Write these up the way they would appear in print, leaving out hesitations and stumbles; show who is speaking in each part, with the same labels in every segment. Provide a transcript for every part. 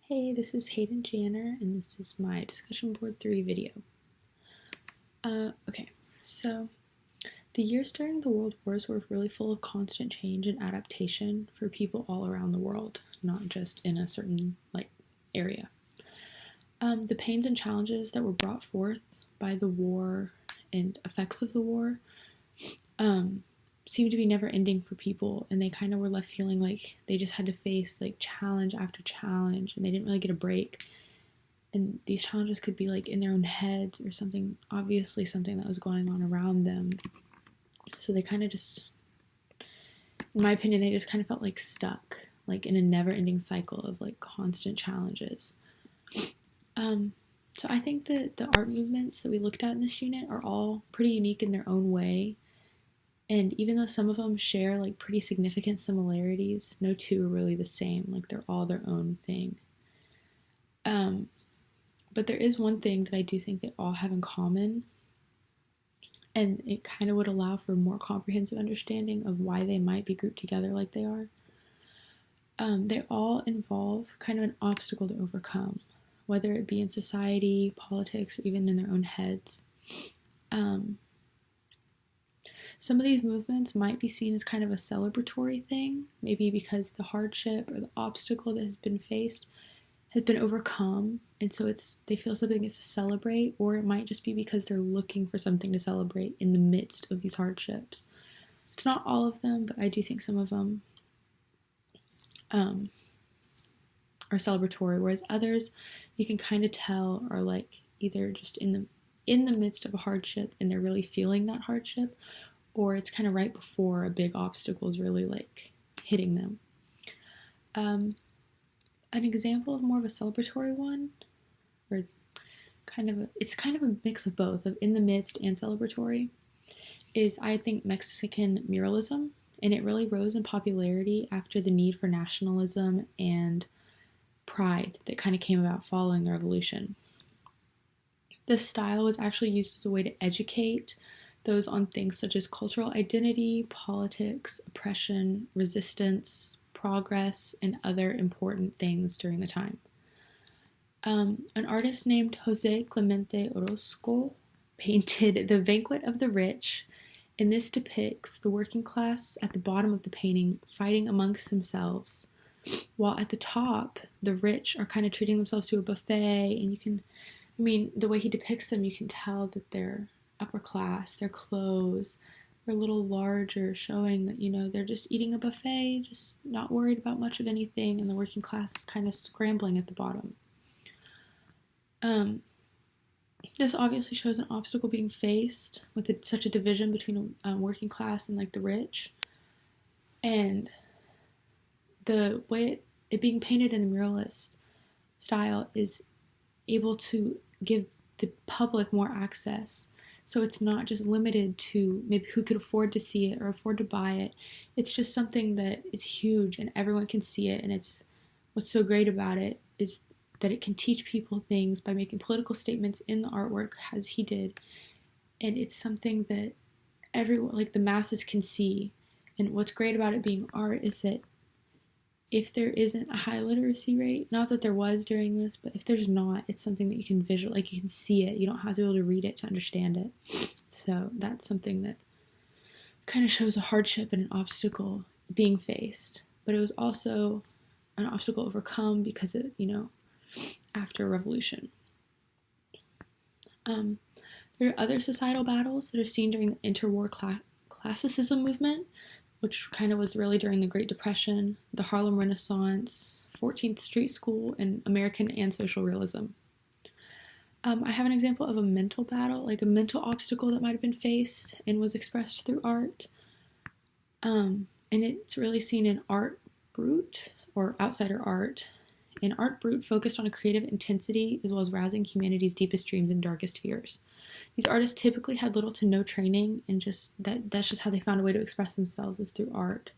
Speaker 1: Hey, this is Hayden Janner, and this is my discussion board 3 video. Okay, so the years during the World Wars were really full of constant change and adaptation for people all around the world, not just in a certain, area. The pains and challenges that were brought forth by the war and effects of the war seemed to be never ending for people, and they kind of were left feeling like they just had to face challenge after challenge, and they didn't really get a break. And these challenges could be in their own heads or something, obviously something that was going on around them. So they kind of just, in my opinion, they just kind of felt stuck, in a never-ending cycle of constant challenges. So I think that the art movements that we looked at in this unit are all pretty unique in their own way. And even though some of them share pretty significant similarities, no two are really the same. They're all their own thing. But there is one thing that I do think they all have in common, and it kind of would allow for more comprehensive understanding of why they might be grouped together like they are. They all involve kind of an obstacle to overcome, whether it be in society, politics, or even in their own heads. Some of these movements might be seen as kind of a celebratory thing, maybe because the hardship or the obstacle that has been faced has been overcome, and so they feel something is to celebrate, or it might just be because they're looking for something to celebrate in the midst of these hardships. It's not all of them, but I do think some of them are celebratory, whereas others you can kind of tell are either just in the midst of a hardship and they're really feeling that hardship, or it's kind of right before a big obstacle is really hitting them. An example of more of a celebratory one, or it's kind of a mix of both, of in the midst and celebratory, is I think Mexican muralism, and it really rose in popularity after the need for nationalism and pride that kind of came about following the revolution. This style was actually used as a way to educate those on things such as cultural identity, politics, oppression, resistance, progress, and other important things during the time. An artist named Jose Clemente Orozco painted The Banquet of the Rich, and this depicts the working class at the bottom of the painting fighting amongst themselves, while at the top, the rich are kind of treating themselves to a buffet, and the way he depicts them, you can tell that they're upper class, their clothes are a little larger, showing that, they're just eating a buffet, just not worried about much of anything, and the working class is kind of scrambling at the bottom. This obviously shows an obstacle being faced with such a division between working class and the rich, and the way it being painted in a muralist style is able to give the public more access. So it's not just limited to maybe who could afford to see it or afford to buy it. It's just something that is huge and everyone can see it. And what's so great about it is that it can teach people things by making political statements in the artwork, as he did. And it's something that everyone, the masses, can see. And what's great about it being art is that if there isn't a high literacy rate, not that there was during this, but if there's not, it's something that you can you can see it. You don't have to be able to read it to understand it. So that's something that kind of shows a hardship and an obstacle being faced. But it was also an obstacle overcome because it, after a revolution. There are other societal battles that are seen during the interwar classicism movement, which kind of was really during the Great Depression, the Harlem Renaissance, 14th Street School, and American and social realism. I have an example of a mental battle, a mental obstacle that might have been faced and was expressed through art. And it's really seen in Art Brut, or outsider art. And Art Brut focused on a creative intensity as well as rousing humanity's deepest dreams and darkest fears. These artists typically had little to no training, and that's just how they found a way to express themselves, was through art.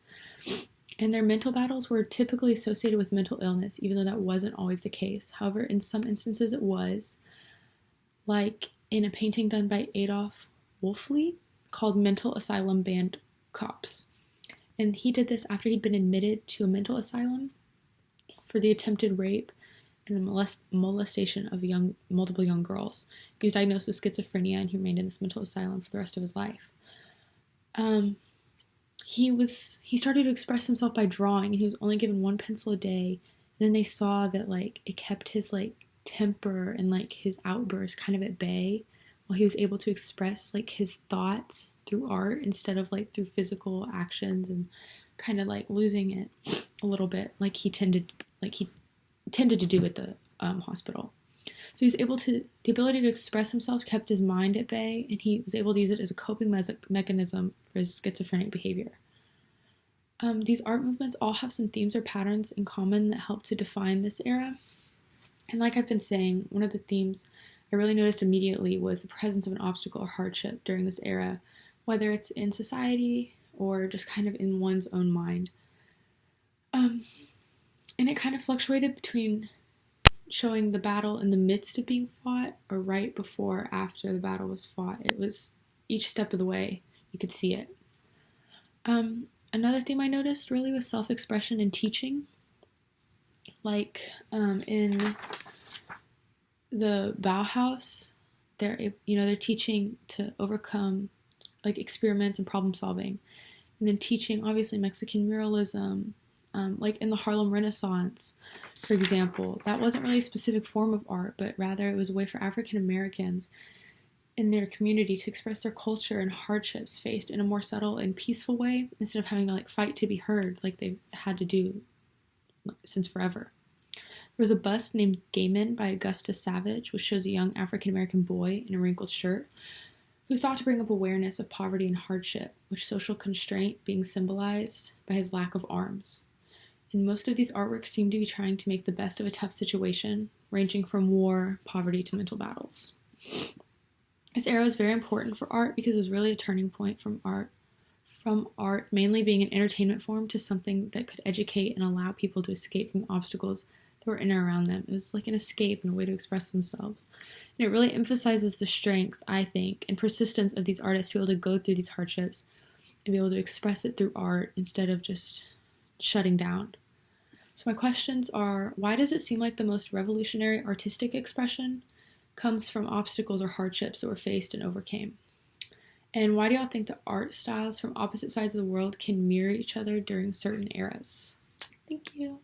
Speaker 1: And their mental battles were typically associated with mental illness, even though that wasn't always the case. However, in some instances it was, like in a painting done by Adolf Wolfli called Mental Asylum Band Cops. And he did this after he'd been admitted to a mental asylum for the attempted rape and molestation of multiple young girls. He was diagnosed with schizophrenia and he remained in this mental asylum for the rest of his life. He started to express himself by drawing, and he was only given one pencil a day. And then they saw that it kept his temper and his outbursts kind of at bay, while he was able to express his thoughts through art instead of through physical actions, and kind of losing it a little bit he tended to do at the hospital. So he was the ability to express himself kept his mind at bay, and he was able to use it as a coping mechanism for his schizophrenic behavior. These art movements all have some themes or patterns in common that help to define this era. And like I've been saying, one of the themes I really noticed immediately was the presence of an obstacle or hardship during this era, whether it's in society or just kind of in one's own mind. And it kind of fluctuated between showing the battle in the midst of being fought or right before or after the battle was fought. It was each step of the way you could see it. Another theme I noticed really was self-expression and teaching. In the Bauhaus, they're teaching to overcome experiments and problem solving, and then teaching obviously Mexican muralism. In the Harlem Renaissance, for example, that wasn't really a specific form of art, but rather it was a way for African Americans in their community to express their culture and hardships faced in a more subtle and peaceful way, instead of having to fight to be heard like they've had to do since forever. There was a bust named Gaiman by Augustus Savage, which shows a young African American boy in a wrinkled shirt who's thought to bring up awareness of poverty and hardship, with social constraint being symbolized by his lack of arms. And most of these artworks seem to be trying to make the best of a tough situation, ranging from war, poverty, to mental battles. This era was very important for art because it was really a turning point from art mainly being an entertainment form to something that could educate and allow people to escape from the obstacles that were in and around them. It was like an escape and a way to express themselves. And it really emphasizes the strength, I think, and persistence of these artists to be able to go through these hardships and be able to express it through art instead of just shutting down. So my questions are, why does it seem like the most revolutionary artistic expression comes from obstacles or hardships that were faced and overcame? And why do y'all think that art styles from opposite sides of the world can mirror each other during certain eras? Thank you.